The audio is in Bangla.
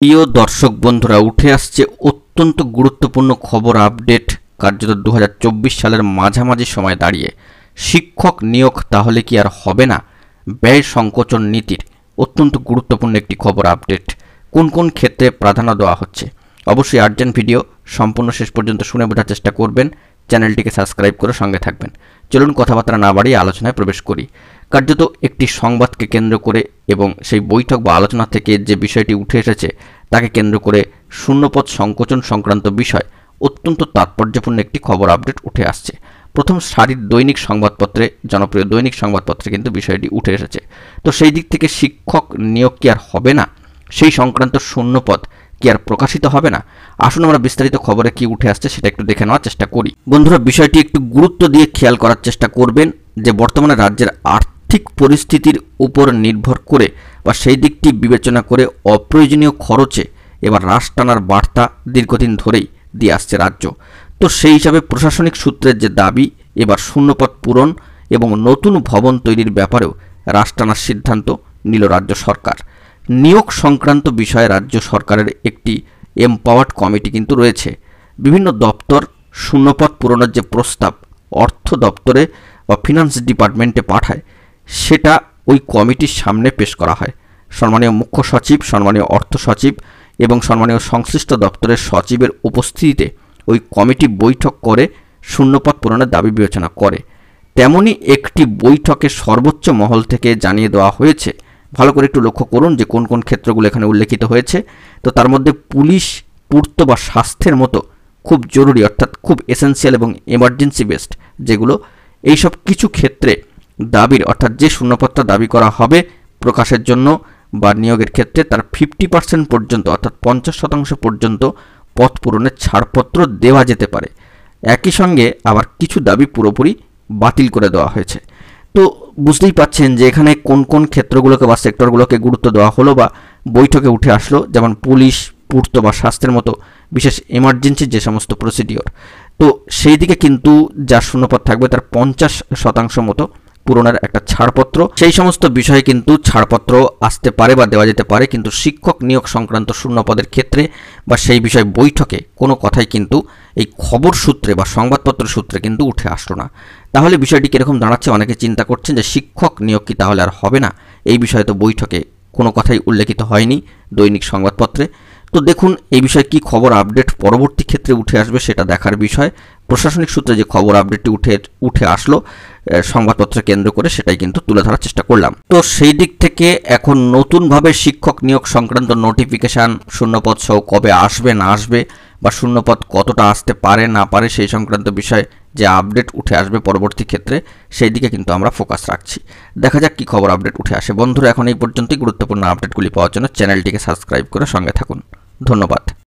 প্রিয় দর্শক বন্ধুরা, উঠে আসছে অত্যন্ত গুরুত্বপূর্ণ খবর আপডেট। কার্যত 2024 সালের মাঝামাঝি সময় দাঁড়িয়ে শিক্ষক নিয়োগ তাহলে কি আর হবে না? ব্যয় সংকোচন নীতির অত্যন্ত গুরুত্বপূর্ণ একটি খবর আপডেট। কোন কোন ক্ষেত্রে প্রাধান্য দেওয়া হচ্ছে? অবশ্যই আর্জেন্ট ভিডিও সম্পূর্ণ শেষ পর্যন্ত শুনে বোঝার চেষ্টা করবেন। চ্যানেলটিকে সাবস্ক্রাইব করে সঙ্গে থাকবেন। চলুন কথাবার্তা না বাড়িয়ে আলোচনায় প্রবেশ করি। কার্যত একটি সংবাদকে কেন্দ্র করে এবং সেই বৈঠক বা আলোচনা থেকে যে বিষয়টি উঠে এসেছে তাকে কেন্দ্র করে শূন্যপদ সংকোচন সংক্রান্ত বিষয় অত্যন্ত তাৎপর্যপূর্ণ একটি খবর আপডেট উঠে আসছে। প্রথম সারির দৈনিক সংবাদপত্রে, জনপ্রিয় দৈনিক সংবাদপত্রে কিন্তু বিষয়টি উঠে এসেছে। তো সেই দিক থেকে শিক্ষক নিয়োগ কি আর হবে না? সেই সংক্রান্ত শূন্যপদ কি আর প্রকাশিত হবে না? আসুন আমরা বিস্তারিত খবরে কি উঠে আসছে সেটা একটু দেখে নেওয়ার চেষ্টা করি। বন্ধুরা, বিষয়টি একটু গুরুত্ব দিয়ে খেয়াল করার চেষ্টা করবেন যে বর্তমানে রাজ্যের আর্থিক পরিস্থিতির উপর নির্ভর করে বা সেই দিকটি বিবেচনা করে অপ্রয়োজনীয় খরচে এবার হ্রাস টানার বার্তা দীর্ঘদিন ধরেই দিয়ে আসছে রাজ্য। তো সেই হিসাবে প্রশাসনিক সূত্রের যে দাবি, এবার শূন্যপদ পূরণ এবং নতুন ভবন তৈরির ব্যাপারেও হ্রাস টানার সিদ্ধান্ত নিল রাজ্য সরকার। নিয়োগ সংক্রান্ত বিষয়ে রাজ্য সরকারের একটি এমপাওয়ার্ড কমিটি কিন্তু রয়েছে। বিভিন্ন দপ্তর শূন্যপদ পূরণের যে প্রস্তাব অর্থ দপ্তরে বা ফিনান্স ডিপার্টমেন্টে পাঠায়, সেটা ওই কমিটির সামনে পেশ করা হয়। সম্মানীয় মুখ্য সচিব, সম্মানীয় অর্থ সচিব এবং সম্মানীয় সংশ্লিষ্ট দপ্তরের সচিবের উপস্থিতিতে ওই কমিটি বৈঠক করে শূন্যপদ পূরণের দাবি বিবেচনা করে। তেমনই একটি বৈঠকে সর্বোচ্চ মহল থেকে জানিয়ে দেওয়া হয়েছে। ভালো করে একটু লক্ষ্য করুন যে কোন কোন ক্ষেত্রগুলো এখানে উল্লেখিত হয়েছে। তো তার মধ্যে পুলিশ, পূর্ত বা স্বাস্থ্যের মতো খুব জরুরি, অর্থাৎ খুব এসেন্সিয়াল এবং এমার্জেন্সি বেসড যেগুলো, এইসব কিছু ক্ষেত্রে দাবির, অর্থাৎ যে শূন্যপদটা দাবি করা হবে প্রকাশের জন্য বা নিয়োগের ক্ষেত্রে তার 50% পর্যন্ত, অর্থাৎ 50% পর্যন্ত পদ পূরণের ছাড়পত্র দেওয়া যেতে পারে। একই সঙ্গে আবার কিছু দাবি পুরোপুরি বাতিল করে দেওয়া হয়েছে। তো বুঝতেই পাচ্ছেন যে এখানে কোন কোন ক্ষেত্রগুলোকে বা সেক্টরগুলোকে গুরুত্ব দেওয়া হলো বা বৈঠকে উঠে আসলো, যেমন পুলিশ, পূর্ত বা স্বাস্থ্যের মতো বিশেষ এমার্জেন্সি যে সমস্ত প্রসিডিওর। তো সেই দিকে কিন্তু যা শূন্যপদ থাকবে তার 50% মতো পূরণের একটা ছাড়পত্র, সেই সমস্ত বিষয়ে কিন্তু ছাড়পত্র আসতে পারে বা দেওয়া যেতে পারে। কিন্তু শিক্ষক নিয়োগ সংক্রান্ত শূন্যপদের ক্ষেত্রে বা সেই বিষয়ে বৈঠকে কোনো কথাই কিন্তু এই খবর সূত্রে বা সংবাদপত্র সূত্রে কিন্তু উঠে আসলো না। তাহলে বিষয়টি কীরকম দাঁড়াচ্ছে? অনেকে চিন্তা করছেন যে শিক্ষক নিয়োগ কি তাহলে আর হবে না? এই বিষয়ে তো বৈঠকে কোনো কথাই উল্লেখিত হয়নি দৈনিক সংবাদপত্রে। তো দেখুন এই বিষয়ে কি খবর আপডেট পরবর্তী ক্ষেত্রে উঠে আসবে সেটা দেখার বিষয়। প্রশাসনিক সূত্রে যে খবর আপডেটটি উঠে আসলো সংবাদপত্র কেন্দ্র করে, সেটাই কিন্তু তুলে ধরার চেষ্টা করলাম। তো সেই দিক থেকে এখন নতুনভাবে শিক্ষক নিয়োগ সংক্রান্ত নোটিফিকেশান শূন্যপদ সহ কবে আসবে না আসবে বা শূন্যপদ কতটা আসতে পারে না পারে সেই সংক্রান্ত বিষয়ে যে আপডেট উঠে আসবে পরবর্তী ক্ষেত্রে, সেই দিকে কিন্তু আমরা ফোকাস রাখছি। দেখা যাক কি খবর আপডেট উঠে আসে। বন্ধুরা, এখন এই পর্যন্তই। গুরুত্বপূর্ণ আপডেটগুলি পাওয়ার জন্য চ্যানেলটিকে সাবস্ক্রাইব করে সঙ্গে থাকুন। ধন্যবাদ।